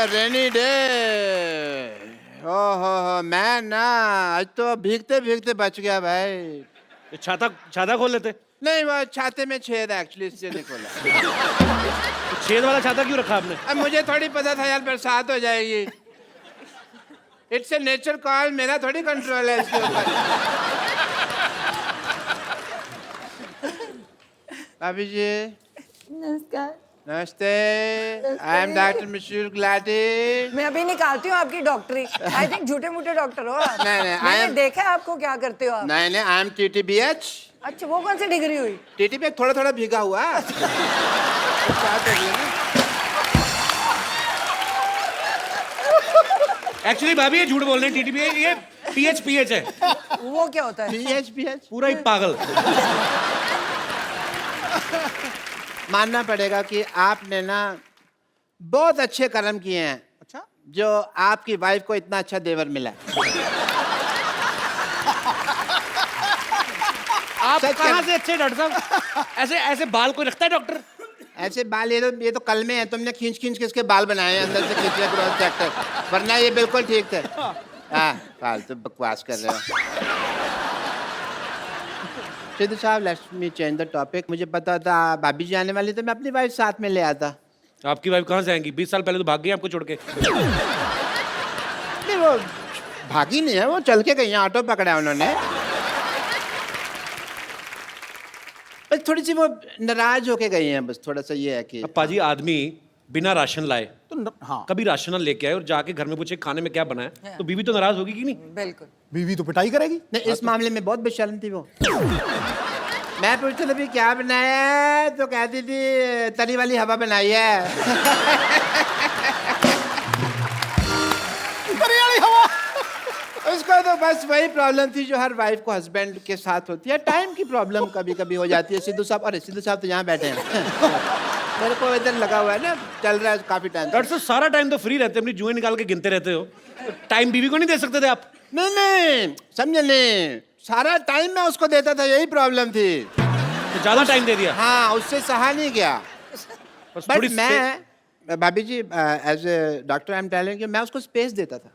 Rainy day. हो मैं ना आज तो भीगते भीगते बच गया भाई। छाता छाता खोल लेते। नहीं वो छाते में छेद है एक्चुअली, इसलिए नहीं खोला। छेद वाला छाता क्यों रखा आपने? अब मुझे थोड़ी पता था यार बरसात हो जाएगी। इट्स ए नेचर कॉल, मेरा थोड़ी कंट्रोल है इसके ऊपर। भाभी जी नमस्कार। नमस्ते। I am doctor Mashoor Gulati. मैं अभी निकालती हूँ आपकी डॉक्टरी। आई थिंक झूठे मूठे डॉक्टर हो आप। नहीं, मैंने देखा है आपको क्या करते हो आप। नहीं आई एम TTBH। अच्छा वो कौन सी डिग्री हुई? TTBH थोड़ा थोड़ा भीगा हुआ। एक्चुअली भाभी ये झूठ बोल रहे हैं। TTP ये PH है। वो क्या होता है? PH पूरा ही पागल। मानना पड़ेगा कि आपने ना बहुत अच्छे कर्म किए हैं। अच्छा, जो आपकी वाइफ को इतना अच्छा देवर मिला। आप सच कहाँ कह- से अच्छे डॉक्टर साहब? ऐसे ऐसे बाल कोई रखता है डॉक्टर? ऐसे बाल ये तो कल में है, तुमने खींच खींच के इसके बाल बनाए हैं अंदर से खींचे क्रॉस सेक्टर, वरना ये बिल्कुल ठीक थे। हाँ फालतू बकवास कर रहे हो। सिद्धू साहब let's me change the topic. मुझे पता था भाभी जी आने वाली, तो मैं अपनी वाइफ साथ में ले आता। आपकी वाइफ कहाँ से आएंगी? 20 साल पहले तो भाग गई आपको छोड़ के। नहीं वो भागी नहीं है, वो चल के गई हैं, ऑटो पकड़ा है उन्होंने। बस थोड़ी सी वो नाराज होके गई हैं, बस थोड़ा सा ये है कि अब पाजी आदमी बिना राशन लाए तो हाँ, कभी राशन लेके आए और जाके घर में पूछे खाने में क्या बना है, तो बीवी तो नाराज होगी कि नहीं? बिल्कुल। बीवी तो पिटाई करेगी। नहीं इस मामले में बहुत बेशर्म थी वो। मैं पूछता था भी क्या बनाया है, तो कहती थी तरी वाली हवा बनाई है। तरी वाली हवा। उसको तो बस वही प्रॉब्लम थी जो हर वाइफ को हस्बैंड के साथ होती है, टाइम की प्रॉब्लम कभी कभी हो जाती है। सिद्धू साहब, अरे सिद्धू साहब तो यहाँ बैठे हैं। मेरे को इधर लगा हुआ है ना, चल रहा है काफी टाइम। डॉक्टर साहब सारा टाइम तो फ्री रहते, अपनी जुएं निकाल के गिनते रहते हो, टाइम बीवी को नहीं दे सकते थे आप? नहीं समझे नहीं, सारा टाइम मैं उसको देता था, यही प्रॉब्लम थी। तो ज्यादा टाइम दे दिया। हाँ उससे सहा नहीं गया। बस बट थोड़ी मैं भाभी जी as a doctor I am telling you, मैं उसको स्पेस देता था।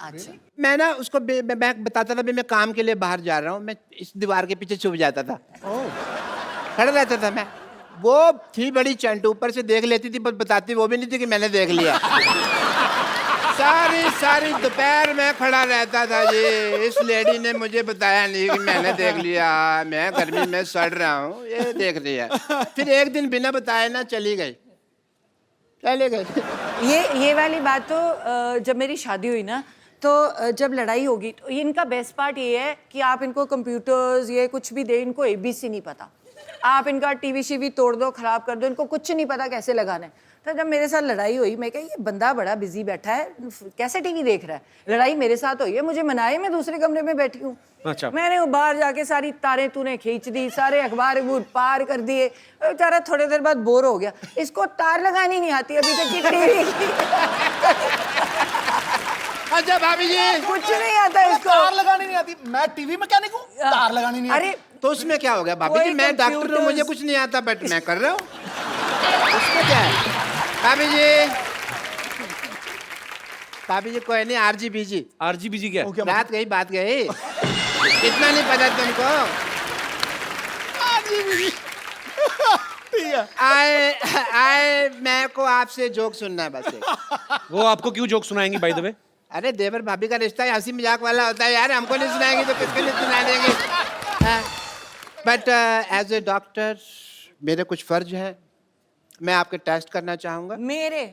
अच्छा मैं ना उसको मैं बताता था भी मैं काम के लिए बाहर जा रहा हूँ, मैं इस दीवार के पीछे छुप जाता था, खड़ा रहता था मैं। वो थी बड़ी चंट, ऊपर से देख लेती थी, पर बताती वो भी नहीं थी कि मैंने देख लिया। सारी दोपहर में खड़ा रहता था जी। इस लेडी ने मुझे बताया नहीं कि मैंने देख लिया, मैं गर्मी में सड़ रहा हूँ, ये देख रही है। फिर एक दिन बिना बताए ना चली गई। ये वाली बात तो जब मेरी शादी हुई ना, तो जब लड़ाई होगी तो इनका बेस्ट पार्ट ये है कि आप इनको कंप्यूटर्स ये कुछ भी दे, इनको ABC नहीं पता। आप इनका TV शीवी तोड़ दो, खराब कर दो, इनको कुछ नहीं पता कैसे लगाना है। तो जब मेरे साथ लड़ाई हुई, मैं कहा ये बंदा बड़ा बिजी बैठा है, कैसे TV देख रहा है। लड़ाई मेरे साथ हुई है, मुझे मनाए, मैं दूसरे कमरे में बैठी हूँ। अच्छा। मैंने वो बाहर जाके सारी तारें तूने खींच दी, सारे अखबार पार कर दिए। बेचारा थोड़ी देर बाद बोर हो गया, इसको तार लगानी नहीं आती अभी तक की TV। अच्छा भाभी जी, कुछ नहीं आता इसको। तार लगानी नहीं आती। मैं टीवी मैकेनिक हूँ, तार लगानी नहीं आती। अरे तो उसमें क्या हो गया भाभी जी, कोई मैं डॉक्टर हूँ, computers- मुझे कुछ नहीं आता, बट मैं कर रहा हूँ, उसमें क्या है। भाभी जी कोई नहीं, RGBG क्या है? वो क्या बात गई इतना नहीं पता तुमको। ठीक है। आए मैं को आपसे जोक सुनना है बस एक। वो आपको क्यों जोक सुनाएंगी बाय द वे? अरे देवर भाभी का रिश्ता हंसी मजाक वाला होता है यार, हमको नहीं सुनाएंगे तो किसको नहीं सुना देंगे। बट एज ए डॉक्टर मेरे कुछ फर्ज हैं, मैं आपके टेस्ट करना चाहूँगा। मेरे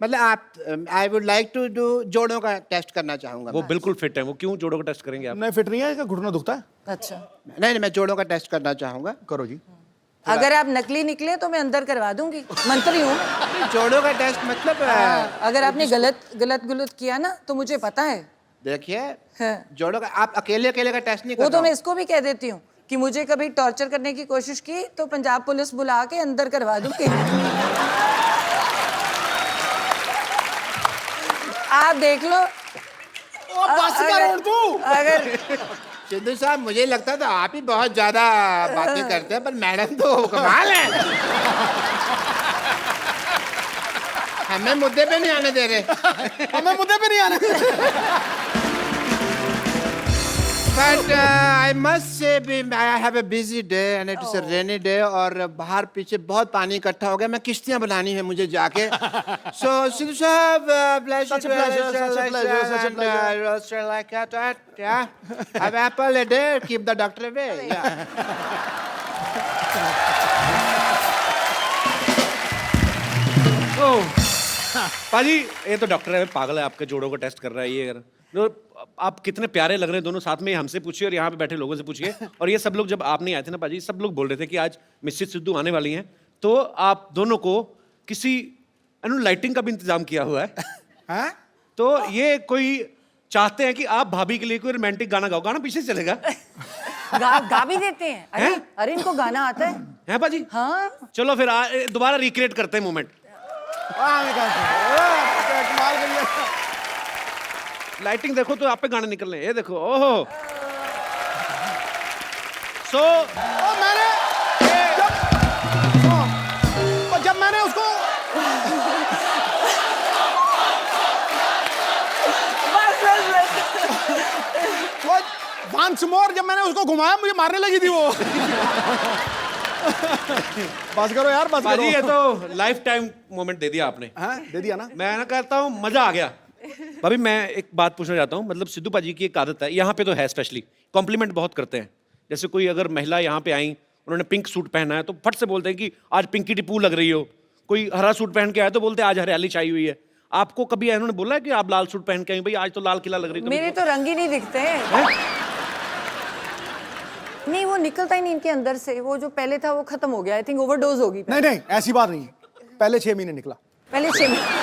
मतलब आप I would like to do जोड़ों का टेस्ट करना चाहूँगा। वो बिल्कुल फिट है, वो क्यों जोड़ों का टेस्ट करेंगे आप? नहीं फिट नहीं है, इसका घुटना दुखता है। अच्छा, नहीं मैं जोड़ों का टेस्ट करना चाहूँगा। करो जी। अगर आप नकली निकले तो मैं अंदर करवा दूंगी, मंत्री हूँ। जोड़ों का टेस्ट मतलब अगर आपने गलत किया ना तो मुझे पता है। देखिए हाँ। जोड़ों का आप अकेले का टेस्ट नहीं वो करना। तो मैं इसको भी कह देती हूँ कि मुझे कभी टॉर्चर करने की कोशिश की तो पंजाब पुलिस बुला के अंदर करवा दूंगी। आप देख लो। बस कर तू। अगर सिद्धू साहब मुझे लगता था आप ही बहुत ज्यादा बातें करते हैं, पर मैडम तो कमाल है। हमें मुद्दे पे नहीं आने दे रहे। हमें मुद्दे पे नहीं आने। But I must say, I have a busy day and it is a rainy day और बाहर पीछे बहुत पानी इकट्ठा हो गया, मैं किश्तियाँ बनानी है मुझे जाके। So Sidhu साहब, Such a pleasure, such a pleasure, such a pleasure. roaster like that, yeah. Have apple a day, keep the doctor away. Yeah. पाजी ये तो डॉक्टर है, पागल है, आपके जोड़ों को टेस्ट कर रहा है ये। अगर तो आप कितने प्यारे लग रहे हैं दोनों साथ में, हमसे पूछिए और यहाँ पे बैठे लोगों से पूछिए। और ये सब लोग जब आप नहीं आए थे ना पाजी, सब लोग बोल रहे थे कि आज मिसेस सिद्धू आने वाली हैं, तो आप दोनों को किसी लाइटिंग का भी इंतजाम किया हुआ है। हैं? तो ये कोई चाहते हैं कि आप भाभी के लिए कोई रोमांटिक गाना गाओ, गाना पीछे से चलेगा। गा भी देते हैं। अरे हैं? अरे इनको गाना आता है। हैं पाजी? हाँ चलो फिर दोबारा रिक्रिएट करते हैं मोमेंट। कमाल कर लिया। लाइटिंग देखो तो आप पे गाने निकल रहे हैं, ये देखो। ओहो मैंने जब मैंने उसको वंस मोर जब मैंने उसको घुमाया मुझे मारने लगी थी वो। बस करो यार, बस करो। पाजी ये तो लाइफ टाइम मोमेंट दे दिया आपने। हाँ, दे दिया ना। मैं ना कहता हूँ मजा आ गया। भाभी मैं एक बात पूछना चाहता हूँ, मतलब सिद्धू पाजी की एक आदत है, यहाँ पे तो है स्पेशली, कॉम्प्लीमेंट बहुत करते हैं। जैसे कोई अगर महिला यहाँ पे आई, उन्होंने पिंक सूट पहना है तो फट से बोलते हैं कि आज पिंकी टिप्पू लग रही हो। कोई हरा सूट पहन के आए तो बोलते हैं आज हरियाली छाई हुई है। आपको कभी इन्होंने बोला है कि आप लाल सूट पहन के आई, भाई आज तो लाल किला लग रही है? मेरे तो रंग ही नहीं दिखते हैं। नहीं वो निकलता ही नहीं इनके अंदर से, वो जो पहले था वो खत्म हो गया। आई थिंक ओवरडोज होगी। नहीं नहीं ऐसी बात नहीं है, पहले 6 महीने निकला। पहले 6 महीने।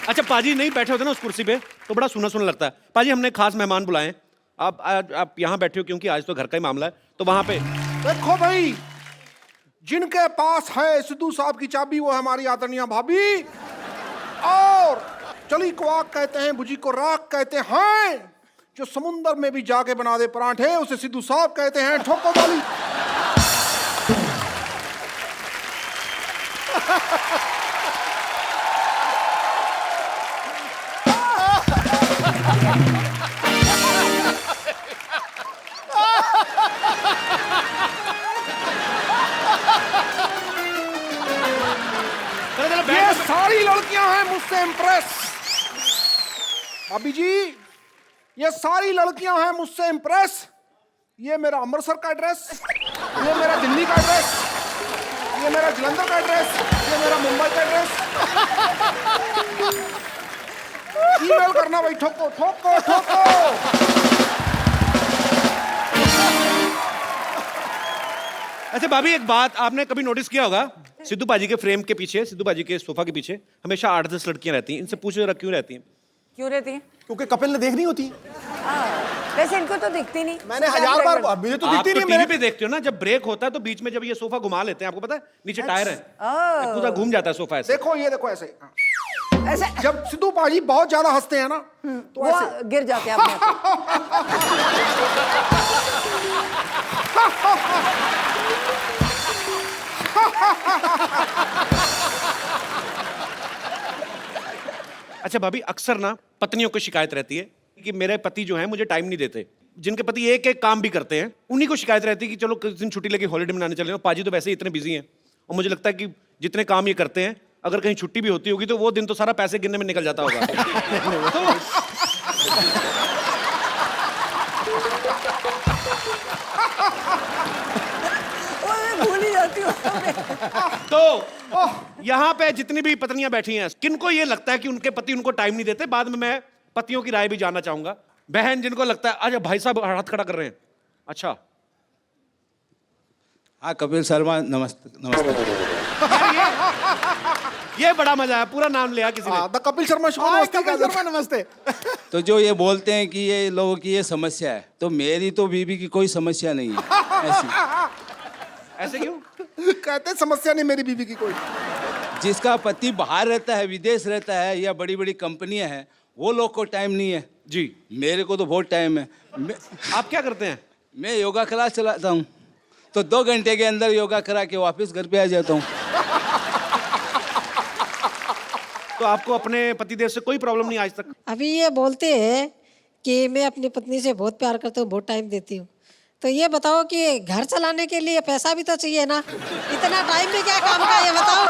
अच्छा पाजी नहीं बैठे होते ना उस कुर्सी पे तो बड़ा सुना सुना लगता है। पाजी हमने खास मेहमान बुलाए हैं, आप यहाँ बैठे हो क्योंकि आज तो घर का ही मामला है, तो वहां पे देखो भाई, जिनके पास है सिद्धू साहब की चाबी वो हमारी आदरणीय भाभी, और चली को आग कहते हैं, भुजी को राख कहते हैं, जो समुंदर में भी जाके बना दे परांठे उसे सिद्धू साहब कहते हैं। ठोको वाली ये सारी लड़कियां हैं मुझसे इम्प्रेस। भाभी जी ये सारी लड़कियां हैं मुझसे इम्प्रेस। ये मेरा अमृतसर का एड्रेस, ये मेरा दिल्ली का एड्रेस, ये मेरा जलंधर का एड्रेस, ये मेरा मुंबई का एड्रेस। ईमेल करना भाई, ठोको ठोको ठोको। अच्छा भाभी एक बात आपने कभी नोटिस किया होगा, सिद्धू पाजी के फ्रेम के पीछे, सिद्धू पाजी के सोफा के पीछे हमेशा 8-10 लड़कियां रहती हैं। इनसे पूछो जरा क्यों रहती हैं? क्यों रहती हैं? क्योंकि कपिल ने देखनी होती। वैसे इनको तो दिखती नहीं। मैंने 1000 बार, मुझे तो आप दिखती तो नहीं। टीवी पे देखते हो ना, जब ब्रेक होता है तो बीच में जब ये सोफा घुमा लेते हैं, आपको पता है नीचे टायर है, पूरा घूम जाता है सोफा ऐसे। देखो ये देखो ऐसे ऐसे जब सिद्धू पाजी बहुत ज्यादा हंसते हैं ना तो वो ऐसे गिर जाते हैं अपने आप। अच्छा भाभी अक्सर ना पत्नियों को शिकायत रहती है कि मेरे पति जो हैं मुझे टाइम नहीं देते। जिनके पति एक एक काम भी करते हैं उन्हीं को शिकायत रहती है कि चलो किस दिन छुट्टी लेके हॉलीडे मनाने चले जाओ। पाजी तो वैसे ही इतने बिजी हैं और मुझे लगता है कि जितने काम ये करते हैं अगर कहीं छुट्टी भी होती होगी तो वो दिन तो सारा पैसे गिनने में निकल जाता होगा। भूल ही जाती हूँ। तो यहाँ पे जितनी भी पत्नियां बैठी हैं किनको ये लगता है कि उनके पति उनको टाइम नहीं देते? बाद में मैं पतियों की राय भी जानना चाहूंगा। बहन जिनको लगता है, अच्छा भाई साहब हाथ खड़ा कर रहे हैं, अच्छा हाँ कपिल शर्मा नमस्ते। नमस्ते। ये बड़ा मजा आया, पूरा नाम लिया किसी ने। The Kapil Sharma show. नमस्ते कपिल शर्मा नमस्ते। तो जो ये बोलते हैं कि ये लोगों की ये समस्या है, तो मेरी तो बीबी की कोई समस्या नहीं है ऐसी। ऐसे क्यों? कहते समस्या नहीं मेरी बीवी की कोई। जिसका पति बाहर रहता है, विदेश रहता है या बड़ी बड़ी कंपनियां हैं, वो लोग को टाइम नहीं है जी। मेरे को तो बहुत टाइम है। आप क्या करते हैं? मैं योगा क्लास चलाता हूँ, तो 2 घंटे के अंदर योगा करा के वापस घर पे आ जाता हूँ। तो आपको अपने पतिदेव से कोई प्रॉब्लम नहीं आज तक? अभी ये बोलते हैं कि मैं अपनी पत्नी से बहुत प्यार करता हूँ, बहुत टाइम देती हूँ। तो ये बताओ कि घर चलाने के लिए पैसा भी तो चाहिए ना, इतना टाइम भी क्या काम का, ये बताओ।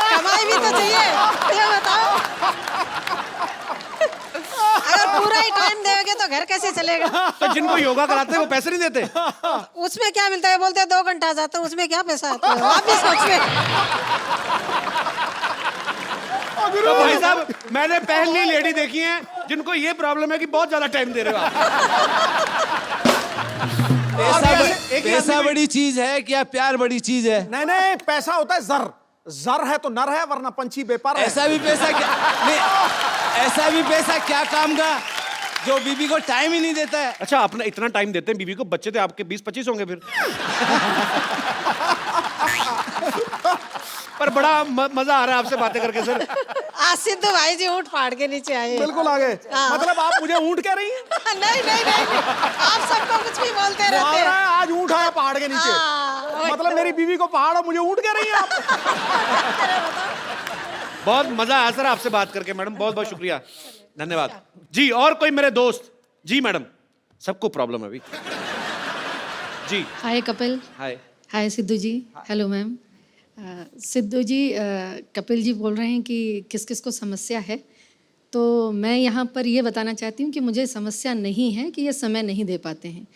कमाई भी तो चाहिए, ये बताओ। अगर पूरा ही टाइम देोगे तो घर कैसे चलेगा? तो जिनको योगा कराते हैं वो पैसे नहीं देते? उसमें क्या मिलता है? बोलते हैं 2 घंटा जाता है, उसमें क्या पैसा आता है? आप भी सोचिए। तो भाई साहब, मैंने पहली लेडी देखी है जिनको ये प्रॉब्लम है कि बहुत ज्यादा टाइम दे रहे हो आप। पैसा बड़ी चीज है क्या प्यार बड़ी चीज है? नहीं नहीं, पैसा होता है जर, जर है तो नर है, वरना पंछी बेपर है। ऐसा भी पैसा क्या नहीं, ऐसा भी पैसा क्या काम का जो बीबी को टाइम ही नहीं देता है? अच्छा, अपना इतना टाइम देते हैं बीवी को, बच्चे थे आपके 20-25 होंगे फिर। पर बड़ा मजा आ रहा है आपसे बातें करके सर। आज सिद्धू भाई जी ऊँट फाड़ के नीचे आए। बिल्कुल आगे। हाँ। मतलब आप मुझे ऊंट कह रही हैं? नहीं नहीं नहीं, आप सबको कुछ भी बोलते रहते हैं। आज ऊंट आया पहाड़ के नीचे। हाँ, मतलब मेरी बीवी को पहाड़ और मुझे ऊंट कह रही हैं आप? बहुत मजा आया सर आपसे बात करके मैडम, बहुत बहुत शुक्रिया, धन्यवाद जी। और कोई मेरे दोस्त? जी मैडम, सबको प्रॉब्लम है अभी। जी hi Kapil. Hi. Hi Sidhu ji. Hello ma'am. Sidhu ji, Kapil ji बोल रहे हैं कि किस किस को समस्या है, तो मैं यहाँ पर ये बताना चाहती हूँ कि मुझे समस्या नहीं है कि ये समय नहीं दे पाते हैं,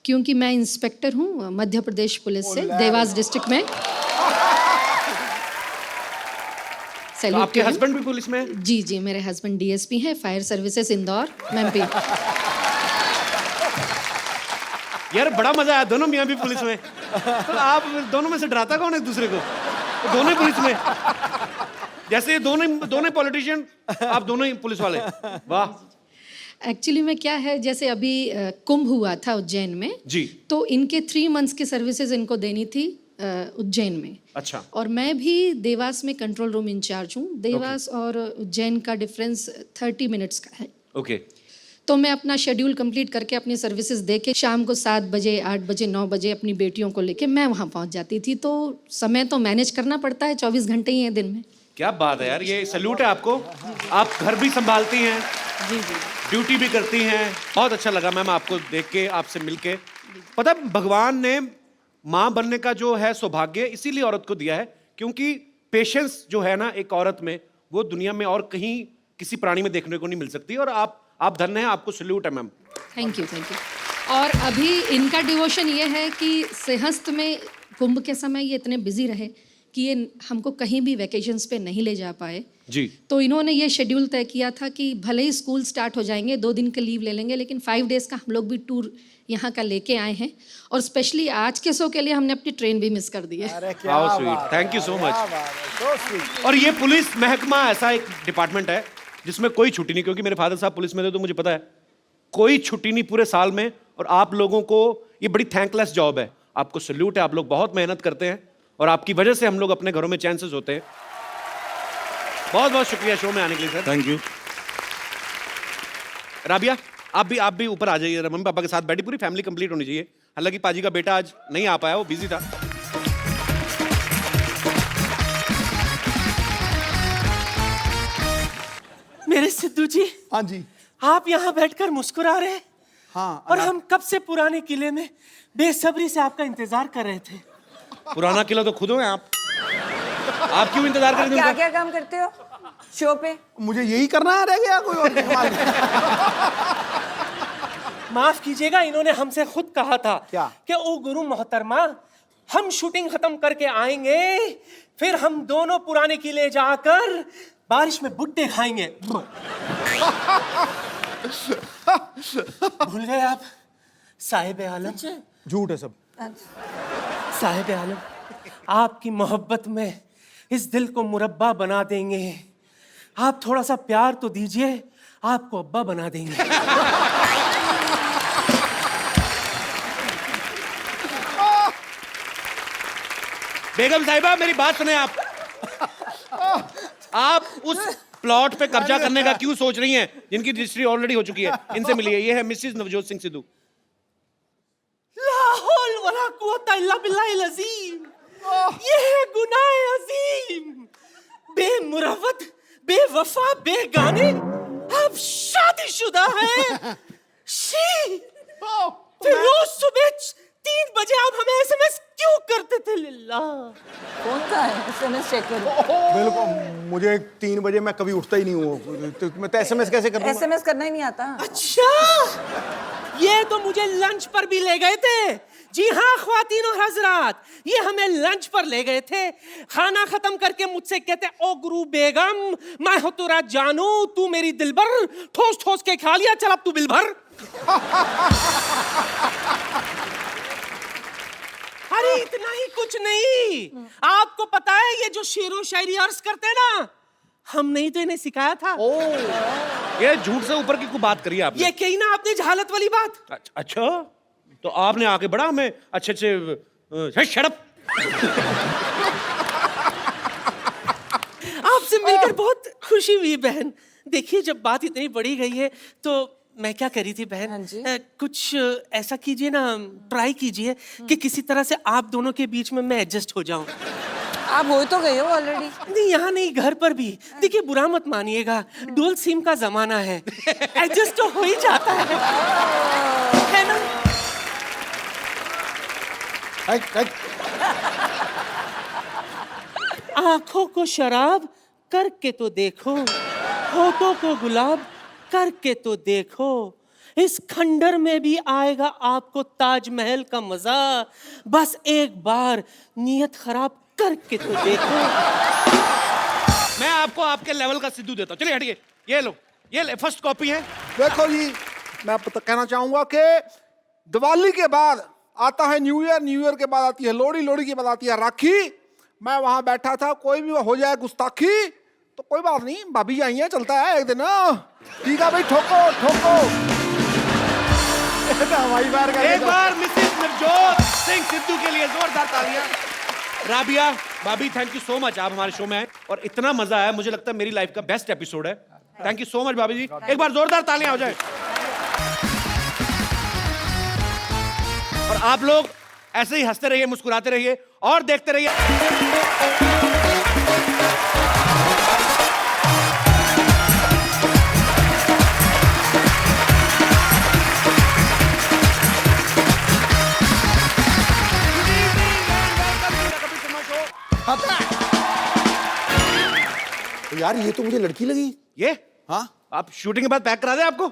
क्योंकि मैं इंस्पेक्टर हूँ मध्य प्रदेश पुलिस से, देवास डिस्ट्रिक्ट में। तो आपके हस्बैंड भी पुलिस में है? जी जी, मेरे हस्बैंड डीएसपी हैं, फायर सर्विसेज इंदौर, एमपी। यार बड़ा मजा आया, दोनों मियाँ भी पुलिस में। तो आप दोनों में से डराता कौन है एक दूसरे को? तो दोनों ही पुलिस में, जैसे ये दोनों पॉलिटिशियन, आप दोनों ही पुलिस वाले। वाह। एक्चुअली में क्या है, जैसे अभी कुंभ हुआ था उज्जैन में जी, तो इनके 3 मंथ्स की सर्विसेज इनको देनी थी उज्जैन में। अच्छा। और मैं भी देवास में कंट्रोल रूम इंचार्ज हूँ। देवास और उज्जैन का डिफरेंस 30 मिनट्स का है। ओके। तो मैं अपना शेड्यूल कंप्लीट करके अपनी सर्विसेज दे के शाम को 7 बजे, 8 बजे, 9 बजे अपनी बेटियों को लेके मैं वहाँ पहुँच जाती थी। तो समय तो मैनेज करना पड़ता है, 24 घंटे ही हैं दिन में। क्या बात है यार, ये सैल्यूट है आपको। आप घर भी संभालती हैं, जी जी, ड्यूटी भी करती हैं। बहुत अच्छा लगा मैम आपको देख के, आपसे मिल के। पता है, भगवान ने माँ बनने का जो है सौभाग्य इसीलिए औरत को दिया है, क्योंकि पेशेंस जो है ना एक औरत में, वो दुनिया में और कहीं किसी प्राणी में देखने को नहीं मिल सकती। और आप धन्य हैं, आपको सैल्यूट है ma'am. Thank you thank you. और अभी इनका डिवोशन ये है कि सिंहस्थ में कुंभ के समय ये इतने बिजी रहे कि ये हमको कहीं भी वैकेशंस पे नहीं ले जा पाए जी। तो इन्होंने ये शेड्यूल तय किया था कि भले ही स्कूल स्टार्ट हो जाएंगे, 2 दिन का लीव ले लेंगे, लेकिन 5 डेज़ का हम लोग भी टूर यहाँ का लेके आए हैं। और स्पेशली आज के शो के लिए हमने अपनी ट्रेन भी मिस कर दी है। How sweet, thank you so much. और ये पुलिस महकमा ऐसा एक डिपार्टमेंट है जिसमें कोई छुट्टी नहीं, क्योंकि मेरे फादर साहब पुलिस में थे तो मुझे पता है कोई छुट्टी नहीं पूरे साल में। और आप लोगों को ये बड़ी थैंकलेस जॉब है, आपको सैल्यूट है। आप लोग बहुत मेहनत करते हैं और आपकी वजह से हम लोग अपने घरों में चैन से सोते हैं। बहुत बहुत शुक्रिया शो में आने के लिए सर। Thank you. राबिया, आप भी ऊपर आ जाइए, मम्मी पापा के साथ बैठी, पूरी फैमिली कंप्लीट होनी चाहिए। हालांकि पाजी का बेटा आज नहीं आ पाया, वो बिजी था। मेरे सिद्धू जी, हाँ जी। आप यहाँ बैठकर मुस्कुरा रहे हैं। हाँ। और हम कब से पुराने किले में बेसब्री से आपका इंतजार कर रहे थे। पुराना किला तो खुद हो आप क्यों इंतजार कर रहे थे क्या उनका? क्या काम करते हो शो पे? मुझे यही करना है, रह गया कोई और कमाल नहीं। माफ कीजिएगा, इन्होंने हमसे खुद कहा था क्या? कि ओ गुरु मोहतरमा, हम शूटिंग खत्म करके आएंगे, फिर हम दोनों पुराने किले जाकर बारिश में बुट्टे खाएंगे। भूल गए आप साहिब आलम? झूठ है सब। साहिब आलम, आपकी मोहब्बत में इस दिल को मुरब्बा बना देंगे। आप थोड़ा सा प्यार तो दीजिए, आपको अब्बा बना देंगे। बेगम साहिबा, मेरी बात सुने आप उस प्लॉट पे कब्जा करने का क्यों सोच रही हैं जिनकी रजिस्ट्री ऑलरेडी हो चुकी है? इनसे मिलिए, ये है मिसेस नवजोत सिंह सिद्धू। ला हौल वला कुव्वता इल्ला बिल्लाहिल अज़ीम। ये है गुनाह अजीम, बेमुरवत, बेवफा, बेगाने, अब शादीशुदा है। शी, फिर रोज सुबह 3 बजे आप हमें एसएमएस क्यों करते थे लिल्ला? कौन का है एसएमएस चेक करो। बिल्कुल, मुझे 3 बजे मैं कभी उठता ही नहीं हूँ, तो मैं तो एसएमएस कैसे कर दूंगा? एसएमएस करना ही नहीं आता। अच्छा, ये तो मुझे लंच पर भी ले गए थे। जी हाँ ख्वातीन और हजरात, ये हमें लंच पर ले गए थे। खाना खत्म करके मुझसे कहते, ओ गुरु बेगम, मैं हो तेरा जानू, तू मेरी दिलबर, ठोस ठोस के खा लिया, चल अब तू बिल भर। अरे इतना ही कुछ नहीं, आपको पता है ये जो शेरो शायरी अर्ज करते हैं ना, हमने ही तो इन्हें सिखाया था। ये झूठ से ऊपर की कोई बात करी आपने? ये कही ना आपने जहालत वाली बात। अच्छा, तो आपने आके बड़ा हमें अच्छे अच्छे शड़प। आपसे मिलकर बहुत खुशी हुई बहन। देखिए जब बात इतनी बढ़ी गई है तो मैं क्या करी थी बहन, हाँ जी। कुछ ऐसा कीजिए ना, ट्राई कीजिए कि किसी तरह से आप दोनों के बीच में मैं एडजस्ट हो जाऊं। आप हो तो गए हो ऑलरेडी। नहीं, यहाँ नहीं, घर पर भी। देखिए बुरा मत मानिएगा, डुअल सिम का जमाना है, एडजस्ट तो हो ही जाता है ना? आंखों को शराब करके तो देखो, होठों को गुलाब करके तो देखो, इस खंडर में भी आएगा आपको ताजमहल का मजा, बस एक बार नीयत खराब करके तो देखो। मैं आपको आपके लेवल का सिद्धू देता हूँ, चलिए हटिए, ये लो, ये फर्स्ट कॉपी है। देखो जी, मैं कहना चाहूंगा कि दिवाली के बाद आता है न्यू ईयर, न्यू ईयर के बाद आती है लोहड़ी, लोहड़ी के बाद आती है राखी। मैं वहां बैठा था, कोई भी हो जाए गुस्ताखी तो कोई बात नहीं, भाभी आई है, चलता है एक दिन। ठीक है भाई, ठोको ठोको। हमारी बार एक बार मिसेस नवजोत सिंह सिद्धू के लिए जोरदार तालियां। राबिया भाभी, थैंक यू सो मच, आप हमारे शो में आए और इतना मजा आया, मुझे लगता है मेरी लाइफ का बेस्ट एपिसोड है। थैंक यू सो मच भाभी जी, एक बार जोरदार तालियां हो जाए। और आप लोग ऐसे ही हंसते रहिए, मुस्कुराते रहिए और देखते रहिए। तो यार ये तो मुझे लड़की लगी। ये हाँ, आप शूटिंग के बाद पैक करा दे आपको।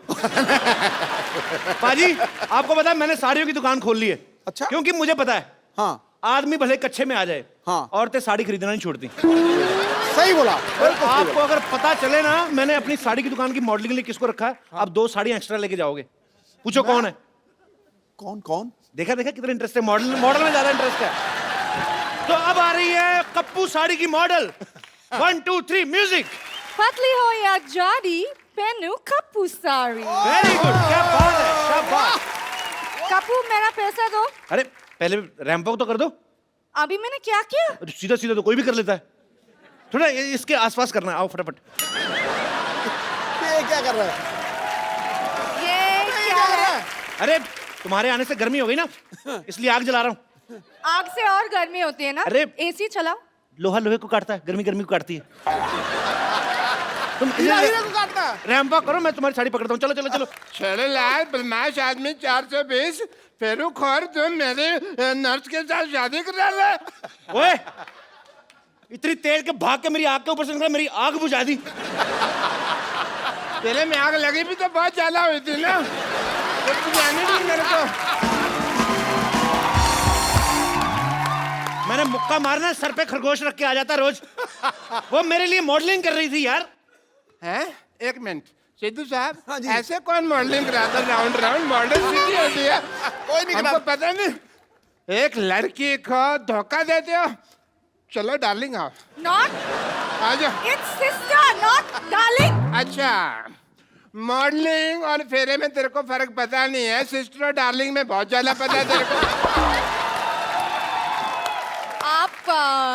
पाजी, आपको पता है मैंने साड़ियों की दुकान खोल ली है। अच्छा? क्योंकि मुझे पता है, हाँ, आदमी भले कच्चे में आ जाए, हाँ, औरतें साड़ी खरीदना नहीं छोड़ती। सही बोला। आपको अगर पता चले ना मैंने अपनी साड़ी की दुकान की मॉडलिंग के लिए किसको रखा है, आप 2 साड़ियां एक्स्ट्रा लेके जाओगे। पूछो कौन है? कौन कौन? देखा देखा कितना इंटरेस्ट है, मॉडल में ज्यादा इंटरेस्ट है। तो अब आ रही है कप्पू साड़ी की मॉडल। 1 2 3 म्यूजिक। पतली हो या जाडी, पहनू कप्पू साड़ी। वेरी गुड, क्या बात है, शाबाश। कप्पू मेरा पैसा दो। अरे पहले रैंप वॉक तो कर दो। अभी मैंने क्या किया? सीधा सीधा तो कोई भी कर लेता है, थोड़ा इसके आसपास करना है। आओ फटाफट। ये क्या कर रहा है? ये क्या है? अरे तुम्हारे आने से गर्मी हो गई ना, इसलिए आग जला रहा हूँ। आग से और गर्मी होती है ना? अरे एसी चलाओ। लोहा लोहे को काटता है, गर्मी गर्मी को काटती है। तुम काटना। रैंप वॉक करो, मैं तुम्हारी साड़ी पकड़ता हूँ। चलो चलो चलो। चलो लाल बदमाश आदमी 420 फेरू खोर, तुम मेरे नर्स के साथ शादी कर रहा है। ओए, इतनी तेज के भाग के मेरी आग के ऊपर से निकला, मेरी आग बुझा दी। तेरे में आग लगी भी तो बहुत ज्यादा हुई थी ना, तो जाने दी मेरे को। मैंने मुक्का मारना, सर पे खरगोश रख के आ जाता रोज। वो मेरे लिए मॉडलिंग कर रही थी यार। हैं? एक मिनट सिद्धू साहब, हाँ जी। ऐसे कौन मॉडलिंग कराता? राउंड राउंड मॉडल सीधी होती है, कोई नहीं हमको पता नहीं। एक लड़की को धोखा देते हो। चलो डार्लिंग आओ, Not. आ जाओ। It's sister, not darling. अच्छा, मॉडलिंग और फेरे में तेरे को फर्क पता नहीं है, सिस्टर और डार्लिंग में बहुत ज्यादा पता है तेरे को। आप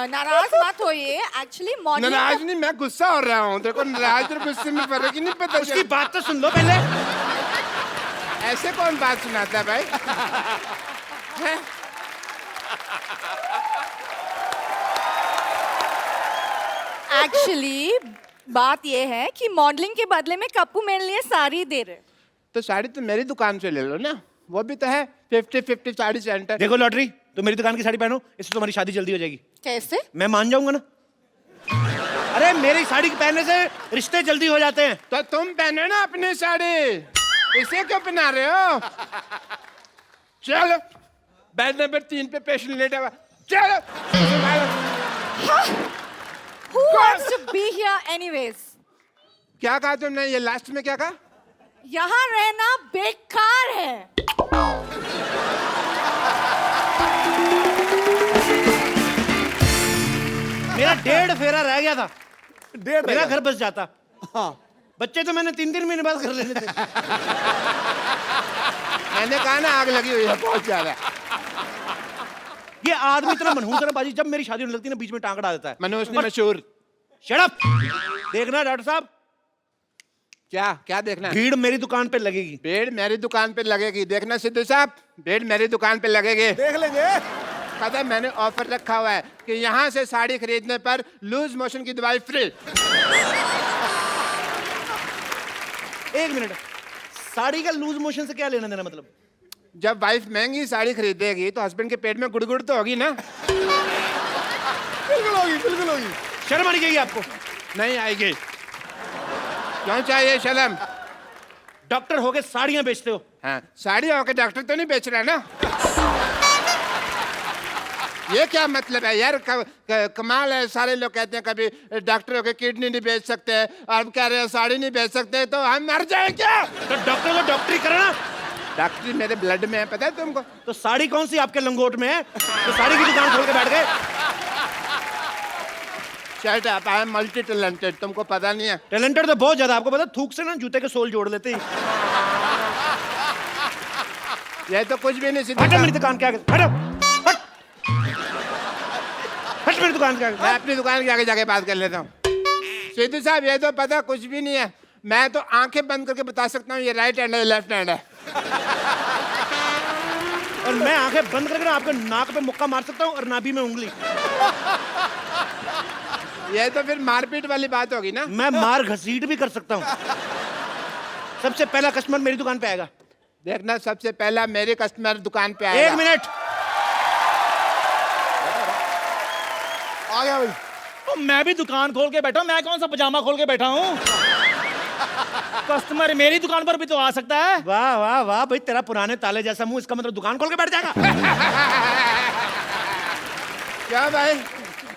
नाराज मत होइए। एक्चुअली मॉडलिंग नाराज नहीं, मैं गुस्सा हो रहा हूँ। तेरे को नाराज और गुस्से में फर्क ही नहीं पता। उसकी बात तो सुन लो पहले। ऐसे कौन बात सुनाता है भाई? हैं? एक्चुअली बात ये है कि मॉडलिंग के बदले में कप्पू मेरे लिए साड़ी दे रहे। तो साड़ी तो मेरी दुकान से ले लो ना, वो भी तो है 50-50 साड़ी सेंटर। देखो लॉटरी, तुम मेरी दुकान की साड़ी पहनो, इससे तुम्हारी शादी जल्दी हो जाएगी। कैसे? मैं मान जाऊंगा ना। अरे मेरी साड़ी पहनने से रिश्ते जल्दी हो जाते हैं। तो तुम पहनो ना अपनी साड़ी, इसे क्यों पहना रहे हो? चलो बेड नंबर 3 पे पेशेंट लेटा हुआ, चलो। Who wants to be here anyways? क्या कहा तुमने? ये लास्ट में क्या कहा? यहाँ रहना बेकार है। मेरा 1.5 फेरा रह गया था, 1.5 मेरा घर बस जाता। हाँ बच्चे तो मैंने 3-3 महीने बाद कर लेने थे। मैंने कहा ना आग लगी हुई है बहुत ज्यादा। ये आदमी इतना मनहूस है ना बाजी, जब मेरी शादी होने लगती है ना बीच में टांग अड़ा देता है। मनोज ने मशहूर। Shut up. देखना डॉक्टर साहब, क्या क्या देखना है? भीड़ मेरी दुकान पे लगेगी। भीड़ मेरी दुकान पे लगेगी। देखना सिद्धू साहब, भीड़ मेरी दुकान पे लगेगी। देख लेंगे। पता है मैंने ऑफर रखा हुआ है कि यहाँ से साड़ी खरीदने पर लूज मोशन की दवाई फ्री। 1 मिनट, साड़ी का लूज मोशन से क्या लेना देना? मतलब जब वाइफ महंगी साड़ी खरीदेगी तो हस्बैंड के पेट में गुड़गुड़ तो होगी ना। बिल्कुल होगी, बिल्कुल होगी। शर्म आनी चाहिए आपको। नहीं आएगी। क्यों चाहिए शर्म? डॉक्टर होके साड़ियां बेचते हो। हाँ, साड़ी होकर डॉक्टर तो नहीं बेच रहा ना। ये क्या मतलब है यार? कमाल है। सारे लोग कहते हैं कभी डॉक्टर होकर किडनी नहीं बेच सकते, और कह रहे हैं साड़ी नहीं बेच सकते, तो हम मर जाए क्या? तो डॉक्टर को डॉक्टरी करना। डॉक्टरी मेरे ब्लड में है, पता है तुमको? तो साड़ी कौन सी आपके लंगोट में है तो साड़ी की दुकान खोल के बैठ गए? Shut up, I am multi talented, तुमको पता नहीं है। टैलेंटेड तो बहुत ज्यादा, आपको पता, थूक से ना जूते के सोल जोड़ लेते हैं। ये तो कुछ भी नहीं। सिद्धू हटो मेरी साहब, दुकान के आगे, हटो, हट, हट मेरी दुकान के आगे। मैं अपनी दुकान के आगे जाके बात कर लेता हूँ। सिद्धू साहब, ये तो पता कुछ भी नहीं है। मैं तो आंखें बंद करके बता सकता हूँ ये राइट हैंड है, लेफ्ट हैंड है। और मैं आंखें बंद करके ना आपके नाक पे मुक्का मार सकता हूँ और नाभि में उंगली। ये तो फिर मारपीट वाली बात होगी ना। मैं मार घसीट भी कर सकता हूँ। सबसे पहला कस्टमर मेरी दुकान पे आएगा। देखना, सबसे पहला मेरे कस्टमर दुकान पे आएगा। 1 मिनट। आ गया भाई। तो मैं भी दुकान खोल के बैठा हूँ, मैं कौन सा पजामा खोल के बैठा हूँ? कस्टमर मेरी दुकान पर भी तो आ सकता है। वाह वाह वाह भाई, तेरा पुराने ताले जैसा मुंह, इसका मतलब दुकान खोल के बैठ जाएगा। क्या भाई,